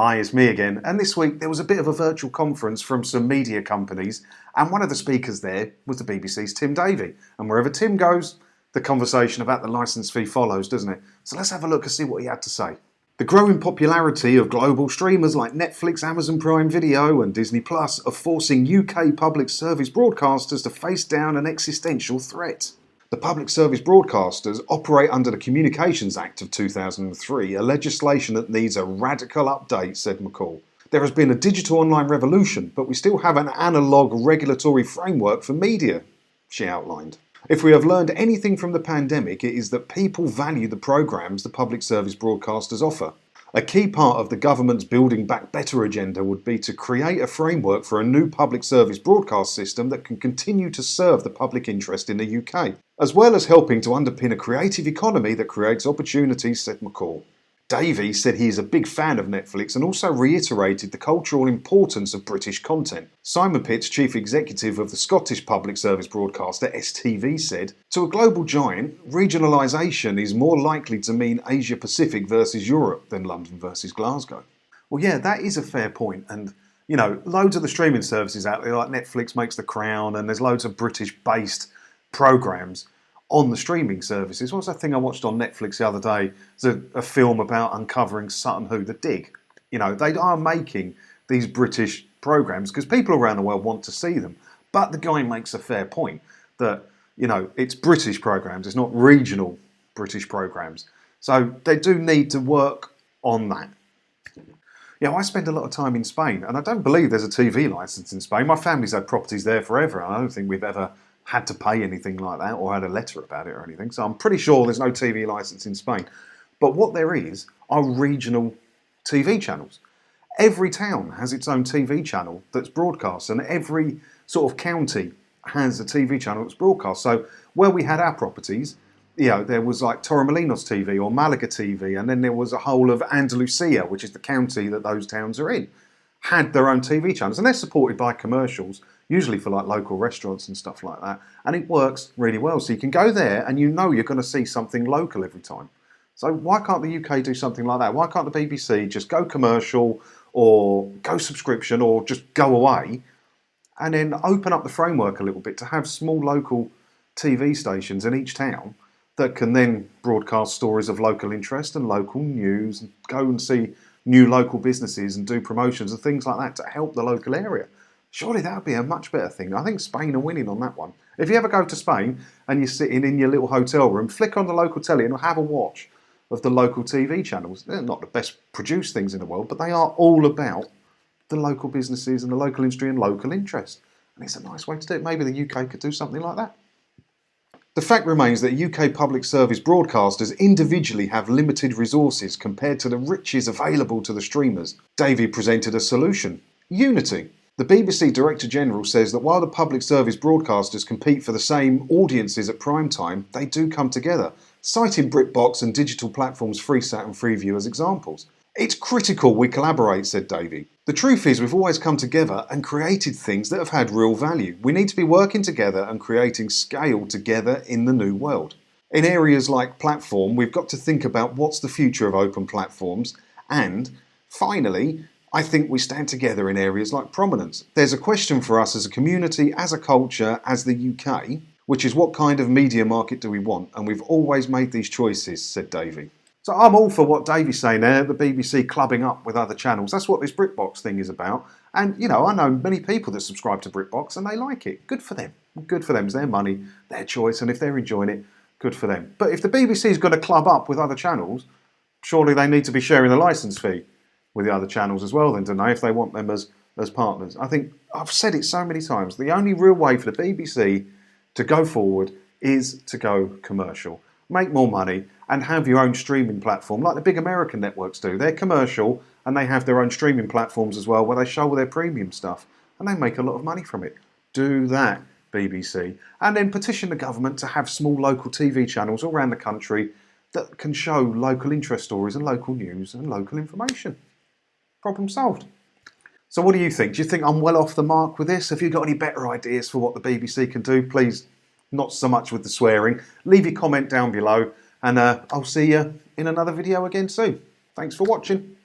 Hi, it's me again, and this week there was a bit of a virtual conference from some media companies, and one of the speakers there was the BBC's Tim Davie. And wherever Tim goes, the conversation about the licence fee follows, doesn't it? So let's have a look and see what he had to say. The growing popularity of global streamers like Netflix, Amazon Prime Video and Disney Plus are forcing UK public service broadcasters to face down an existential threat. The public service broadcasters operate under the Communications Act of 2003, a legislation that needs a radical update, said McCall. There has been a digital online revolution, but we still have an analogue regulatory framework for media, she outlined. If we have learned anything from the pandemic, it is that people value the programmes the public service broadcasters offer. A key part of the government's Building Back Better agenda would be to create a framework for a new public service broadcast system that can continue to serve the public interest in the UK, as well as helping to underpin a creative economy that creates opportunities, said McCall. Davie said he is a big fan of Netflix and also reiterated the cultural importance of British content. Simon Pitts, chief executive of the Scottish public service broadcaster STV, said, "To a global giant, regionalisation is more likely to mean Asia Pacific versus Europe than London versus Glasgow." Well, yeah, that is a fair point. And, you know, loads of the streaming services out there, like Netflix makes The Crown, and there's loads of British-based programmes on the streaming services. What was that thing I watched on Netflix the other day? It's a film about uncovering Sutton Hoo, The Dig. You know, they are making these British programmes because people around the world want to see them. But the guy makes a fair point that, you know, it's British programmes, it's not regional British programmes. So they do need to work on that. Yeah, I spend a lot of time in Spain, and I don't believe there's a TV licence in Spain. My family's had properties there forever, and I don't think we've ever had to pay anything like that or had a letter about it or anything. So I'm pretty sure there's no TV licence in Spain. But what there is are regional TV channels. Every town has its own TV channel that's broadcast, and every sort of county has a TV channel that's broadcast. So where we had our properties, you know, there was like Torremolinos TV or Malaga TV, and then there was a whole of Andalusia, which is the county that those towns are in, had their own TV channels, and they're supported by commercials, usually for like local restaurants and stuff like that, and it works really well. So you can go there and you know you're going to see something local every time. So why can't the UK do something like that? Why can't the BBC just go commercial or go subscription or just go away and then open up the framework a little bit to have small local TV stations in each town that can then broadcast stories of local interest and local news and go and see new local businesses and do promotions and things like that to help the local area? Surely that would be a much better thing. I think Spain are winning on that one. If you ever go to Spain and you're sitting in your little hotel room, flick on the local telly and have a watch of the local TV channels. They're not the best produced things in the world, but they are all about the local businesses and the local industry and local interest. And it's a nice way to do it. Maybe the UK could do something like that. The fact remains that UK public service broadcasters individually have limited resources compared to the riches available to the streamers. Davie presented a solution: unity. The BBC Director General says that while the public service broadcasters compete for the same audiences at prime time, they do come together, citing BritBox and digital platforms Freesat and Freeview as examples. "It's critical we collaborate," said Davie. "The truth is we've always come together and created things that have had real value. We need to be working together and creating scale together in the new world. In areas like platform, we've got to think about what's the future of open platforms, and finally, I think we stand together in areas like prominence. There's a question for us as a community, as a culture, as the UK, which is what kind of media market do we want? And we've always made these choices," said Davie. So I'm all for what Davie's saying there, the BBC clubbing up with other channels. That's what this BritBox thing is about. And, you know, I know many people that subscribe to BritBox and they like it. Good for them. Good for them. It's their money, their choice. And if they're enjoying it, good for them. But if the BBC's got to club up with other channels, surely they need to be sharing the licence fee with the other channels as well then, don't they, if they want them as partners. I think I've said it so many times, the only real way for the BBC to go forward is to go commercial. Make more money and have your own streaming platform like the big American networks do. They're commercial and they have their own streaming platforms as well where they show all their premium stuff and they make a lot of money from it. Do that, BBC. And then petition the government to have small local TV channels all around the country that can show local interest stories and local news and local information. Problem solved. So what do you think? Do you think I'm well off the mark with this? Have you got any better ideas for what the BBC can do? Please, not so much with the swearing. Leave your comment down below and I'll see you in another video again soon. Thanks for watching.